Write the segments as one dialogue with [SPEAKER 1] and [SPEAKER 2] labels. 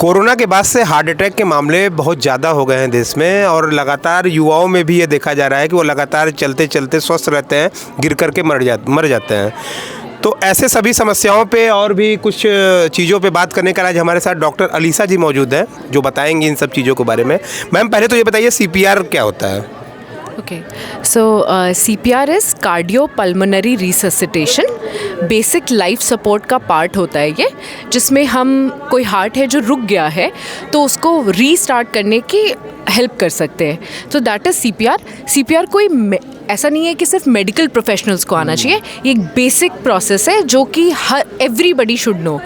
[SPEAKER 1] Corona के बाद से हार्ट अटैक के मामले बहुत ज़्यादा हो गए हैं देश में, और लगातार युवाओं में भी ये देखा जा रहा है कि वो लगातार चलते चलते स्वस्थ रहते हैं, गिर कर के मर जाते हैं। तो ऐसे सभी समस्याओं पे और भी कुछ चीज़ों पे बात करने के लिए आज हमारे साथ डॉक्टर अलीसा जी मौजूद हैं, जो बताएंगी इन सब चीज़ों के बारे में। मैम, पहले तो ये बताइए CPR क्या होता है?
[SPEAKER 2] Okay, so CPR is cardiopulmonary resuscitation. Basic life support का पार्ट होता है ये, जिसमें हम कोई हार्ट है जो रुक गया है तो उसको रीस्टार्ट करने की हेल्प कर सकते हैं। तो दैट इज़ CPR। CPR कोई ऐसा नहीं है कि सिर्फ मेडिकल प्रोफेशनल्स को आना चाहिए, ये एक बेसिक प्रोसेस है जो कि हर एवरीबडी शुड नो।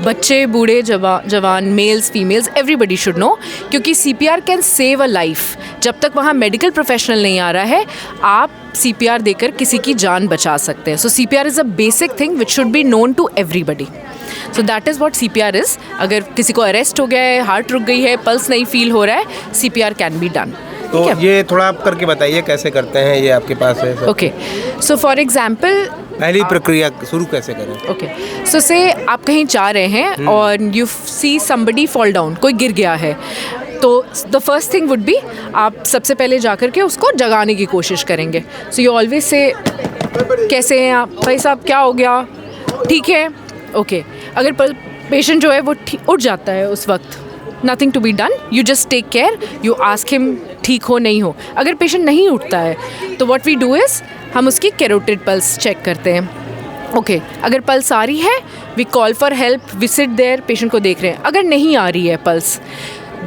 [SPEAKER 2] बच्चे, बूढ़े, जवान, males, females, everybody should know, क्योंकि CPR can save a life. जब तक वहाँ मेडिकल प्रोफेशनल नहीं आ रहा है, आप CPR देकर किसी की जान बचा सकते हैं। So CPR is a basic thing which should be known to everybody. So that is what CPR is. अगर किसी को अरेस्ट हो गया है, हार्ट रुक गई है, पल्स नहीं फील हो रहा है, CPR कैन बी डन।
[SPEAKER 1] तो ये थोड़ा आप करके बताइए कैसे करते हैं, ये आपके पास है?
[SPEAKER 2] ओके, सो फॉर एग्जाम्पल
[SPEAKER 1] पहली प्रक्रिया शुरू कैसे करें?
[SPEAKER 2] ओके, सो से आप कहीं जा रहे हैं और you see somebody fall down, कोई गिर गया है, तो the first thing would be आप सबसे पहले जा कर के उसको जगाने की कोशिश करेंगे। सो यू ऑलवेज से, कैसे हैं आप भाई साहब, क्या हो गया, ठीक है, ओके। अगर पेशेंट जो है वो उठ जाता है उस वक्त, nothing to be done, you just take care, you ask him ठीक हो नहीं हो। अगर पेशेंट नहीं उठता है तो व्हाट वी डू इज़ हम उसकी कैरोटिड पल्स चेक करते हैं। ओके, अगर पल्स आ रही है, we call for help, we sit there, patient को देख रहे हैं। अगर नहीं आ रही है pulse,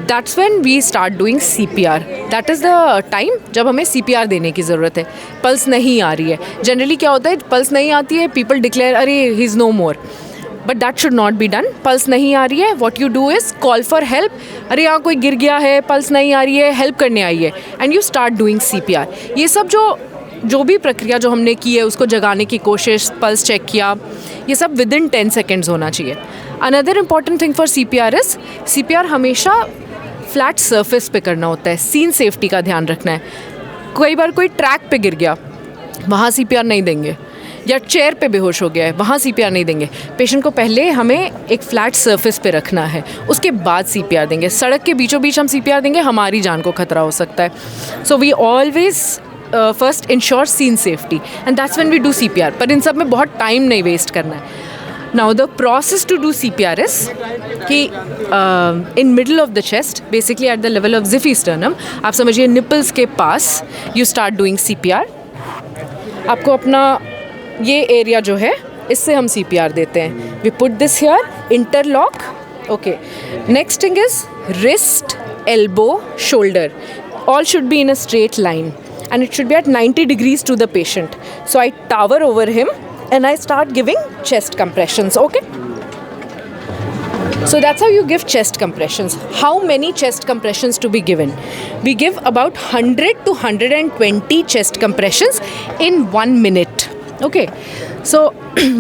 [SPEAKER 2] that's when we start doing CPR। That is the time जब हमें CPR देने की ज़रूरत है। पल्स नहीं आ रही है, जनरली क्या होता है, पल्स नहीं आती है, पीपल डिक्लेयर अरे he is no more, but that should not be done. Pulse नहीं आ रही है, what you do is call for help, अरे यहाँ कोई गिर गया है, पल्स नहीं आ रही है, हेल्प करने आई है, and you start doing CPR। ये सब जो भी प्रक्रिया जो हमने की है, उसको जगाने की कोशिश, पल्स चेक किया, ये सब विद इन 10 सेकेंड्स होना चाहिए। Another important thing for CPR is CPR हमेशा फ्लैट सरफेस पे करना होता है, सीन सेफ्टी का ध्यान रखना है। कई बार कोई ट्रैक पे गिर गया, वहाँ CPR नहीं देंगे, या चेयर पे बेहोश हो गया है, वहाँ CPR नहीं देंगे। पेशेंट को पहले हमें एक फ्लैट सरफेस पे रखना है, उसके बाद CPR देंगे। सड़क के बीचों बीच हम CPR देंगे, हमारी जान को खतरा हो सकता है। So we always first ensure scene safety and that's when we do CPR। पर इन सब में बहुत टाइम नहीं वेस्ट करना है। Now the process to do CPR is कि in middle of the chest, basically at the level of xiphisternum, आप समझिए निपल्स के पास, यू स्टार्ट डूइंग CPR। आपको अपना ये एरिया जो है, इससे हम CPR देते हैं। We put this here, interlock, okay. Next thing is wrist, elbow, shoulder, all should be in a straight line and it should be at 90 degrees to the patient. So I tower over him and I start giving chest compressions, okay? So that's how you give chest compressions. How many chest compressions to be given? We give about 100 to 120 chest compressions in 1 minute. Okay, so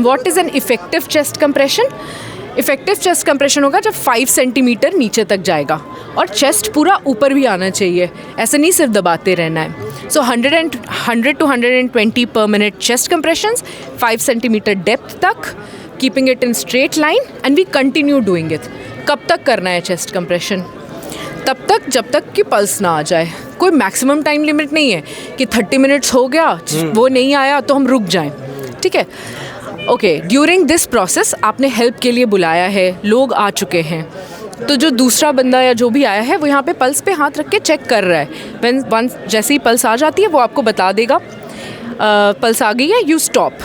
[SPEAKER 2] what is an effective chest compression? Effective chest compression होगा जब 5 centimetre नीचे तक जाएगा और chest पूरा ऊपर भी आना चाहिए, ऐसे नहीं सिर्फ दबाते रहना है। So 100 to 120 per minute chest compressions, 5 centimetre depth तक, keeping it in straight line, and we continue doing it. कब तक करना है चेस्ट कंप्रेशन? तब तक जब तक कि पल्स ना आ जाए। कोई मैक्सिमम टाइम लिमिट नहीं है कि 30 मिनट्स हो गया, वो नहीं आया तो हम रुक जाएं, ठीक है? ओके, ड्यूरिंग दिस प्रोसेस आपने हेल्प के लिए बुलाया है, लोग आ चुके हैं, तो जो दूसरा बंदा या जो भी आया है वो यहाँ पे पल्स पे हाथ रख के चेक कर रहा है। वंस जैसे ही पल्स आ जाती है वो आपको बता देगा पल्स आ गई है, you stop.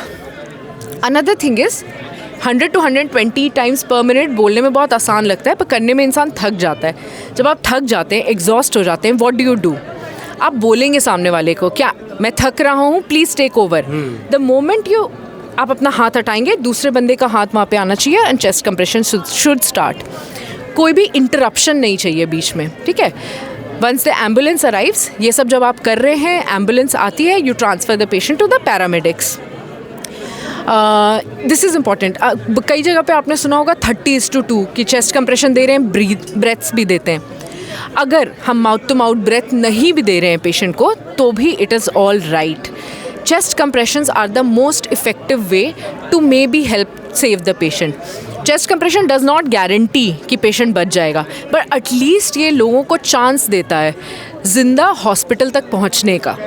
[SPEAKER 2] Another thing is 100 to 120 times पर मिनट बोलने में बहुत आसान लगता है, पर करने में इंसान थक जाता है। जब आप थक जाते हैं, एग्जॉस्ट हो जाते हैं, व्हाट डू यू डू? आप बोलेंगे सामने वाले को, क्या मैं थक रहा हूँ, please take over. The moment आप अपना हाथ हटाएंगे, दूसरे बंदे का हाथ वहाँ पे आना चाहिए and chest compression should start. कोई भी इंटरप्शन नहीं चाहिए बीच में, ठीक है? वंस द एम्बुलेंस अराइव्स, ये सब जब आप कर रहे हैं, एम्बुलेंस आती है, you transfer the patient to the paramedics. This is important. कई जगह पे आपने सुना होगा 30:2 कि चेस्ट कंप्रेशन दे रहे हैं, ब्रेथ्स भी देते हैं। अगर हम माउथ टू माउथ ब्रेथ नहीं भी दे रहे हैं पेशेंट को, तो भी it is all right. Chest compressions are the most effective way to maybe help save the patient. Chest compression does not guarantee कि पेशेंट बच जाएगा, बट एटलीस्ट ये लोगों को चांस देता है ज़िंदा हॉस्पिटल तक पहुंचने का।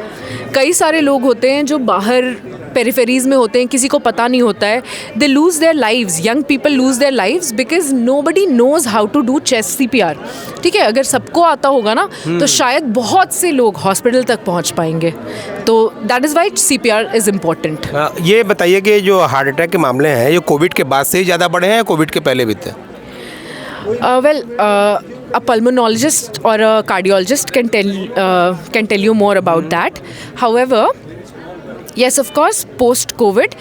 [SPEAKER 2] कई सारे लोग होते हैं जो बाहर पेरिफेरीज में होते हैं, किसी को पता नहीं होता है, they lose their lives, young people lose their lives because nobody knows how to do chest CPR। ठीक है, अगर सबको आता होगा ना तो शायद बहुत से लोग हॉस्पिटल तक पहुंच पाएंगे। तो that is why CPR is important.
[SPEAKER 1] ये बताइए कि जो हार्ट अटैक के मामले हैं ये कोविड के बाद से ही ज़्यादा बढ़े हैं या कोविड के पहले भी थे?
[SPEAKER 2] A pulmonologist or a cardiologist can tell you more about that. However, yes, of course, post-COVID,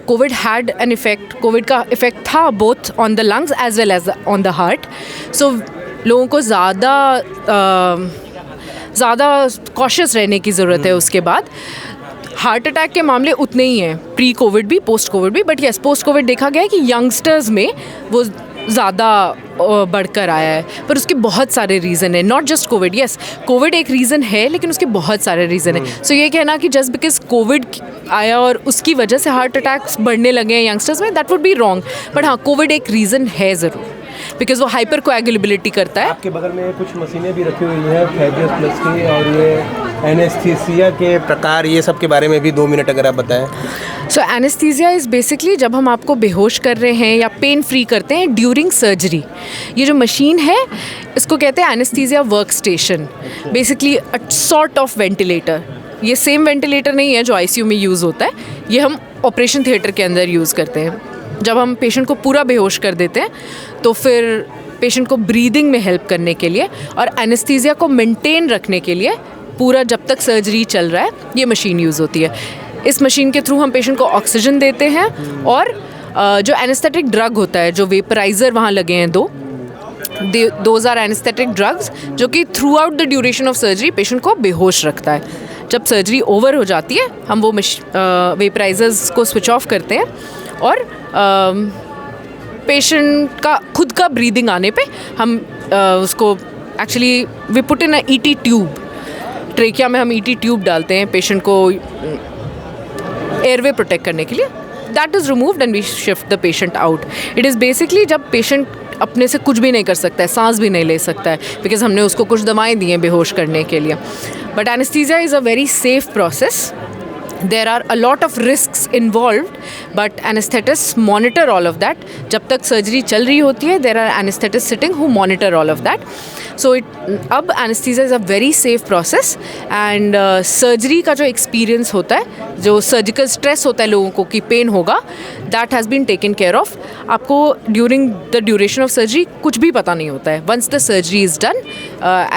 [SPEAKER 2] COVID had an effect. COVID का effect था both on the lungs as well as on the heart. So लोगों को ज़्यादा cautious रहने की ज़रूरत है उसके बाद। हार्ट अटैक के मामले उतने ही हैं, प्री कोविड भी पोस्ट कोविड भी, बट यस पोस्ट कोविड देखा गया है कि यंगस्टर्स में वो ज़्यादा बढ़कर आया है, पर उसके बहुत सारे रीज़न है, not just Covid. Yes, Covid एक रीज़न है लेकिन उसके बहुत सारे रीज़न है। सो ये कहना कि जस्ट बिकॉज कोविड आया और उसकी वजह से हार्ट अटैक्स बढ़ने लगे हैं यंगस्टर्स में, that would be wrong. But हाँ, कोविड एक रीज़न है ज़रूर, बिकॉज वो हाइपर कोएगुलेबिलिटी करता है।
[SPEAKER 1] आपके बगल में कुछ मशीनें भी रखी हुई हैं फैजियस प्लस की, और ये एनेस्थीसिया के प्रकार, ये सब के बारे में भी 2 मिनट अगर आप बताएं।
[SPEAKER 2] सो एनेस्थीसिया इज़ बेसिकली जब हम आपको बेहोश कर रहे हैं या पेन फ्री करते हैं ड्यूरिंग सर्जरी। ये जो मशीन है इसको कहते हैं anaesthesia work station, basically a sort of ventilator. ये सेम वेंटिलेटर नहीं है जो ICU में यूज़ होता है, ये हम ऑपरेशन थिएटर के अंदर यूज़ करते हैं। जब हम पेशेंट को पूरा बेहोश कर देते हैं तो फिर पेशेंट को ब्रीदिंग में हेल्प करने के लिए और एनेस्थीसिया को मेंटेन रखने के लिए पूरा जब तक सर्जरी चल रहा है ये मशीन यूज़ होती है। इस मशीन के थ्रू हम पेशेंट को ऑक्सीजन देते हैं और जो एनेस्थेटिक ड्रग होता है, जो वेपराइज़र वहाँ लगे हैं दोज आर एनेस्थेटिक ड्रग्स जो कि through out the duration of surgery patient को बेहोश रखता है। जब सर्जरी ओवर हो जाती है हम वो वेपराइज़र्स को स्विच ऑफ करते हैं और पेशेंट का खुद का ब्रीदिंग आने पे हम उसको actually we put in a ET tube, trachea में हम ET ट्यूब डालते हैं पेशेंट को एयरवे प्रोटेक्ट करने के लिए। That is removed and we shift the patient out. It is basically जब पेशेंट अपने से कुछ भी नहीं कर सकता है, सांस भी नहीं ले सकता है, बिकॉज हमने उसको कुछ दवाएं दी हैं बेहोश करने के लिए। But anaesthesia is a very safe process. There are a lot of risks involved, but anesthetists monitor all of that. जब तक सर्जरी चल रही होती है there are anesthetists sitting who monitor all of that. So अब anesthesia is a very safe process and surgery का जो experience होता है, जो सर्जिकल स्ट्रेस होता है लोगों को कि पेन होगा, that has been taken care of. आपको during the duration of surgery कुछ भी पता नहीं होता है. Once the surgery is done,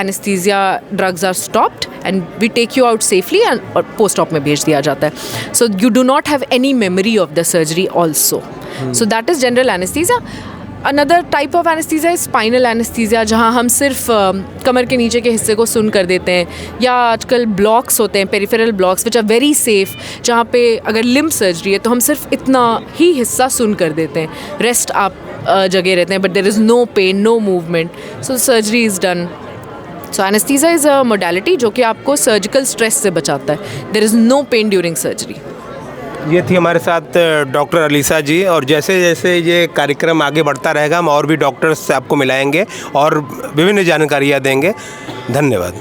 [SPEAKER 2] anesthesia drugs are stopped and we take you out safely and post op में भेज दिया जाता है. So you do not have any memory of the surgery also. So that is general anesthesia. Another type of anesthesia is spinal anesthesia, जहाँ हम सिर्फ कमर के नीचे के हिस्से को सुन कर देते हैं, या आजकल ब्लॉक्स होते हैं peripheral blocks which are very safe, जहाँ पे अगर लिम्ब सर्जरी है तो हम सिर्फ इतना ही हिस्सा सुन कर देते हैं, रेस्ट आप जगह रहते हैं, but there is no pain, no movement, so surgery is done. So anaesthesia is a modality जो कि आपको सर्जिकल स्ट्रेस से बचाता है। There is no pain during surgery.
[SPEAKER 1] ये थी हमारे साथ डॉक्टर अलीसा जी, और जैसे जैसे ये कार्यक्रम आगे बढ़ता रहेगा हम और भी डॉक्टर्स से आपको मिलाएंगे और विभिन्न जानकारियाँ देंगे। धन्यवाद।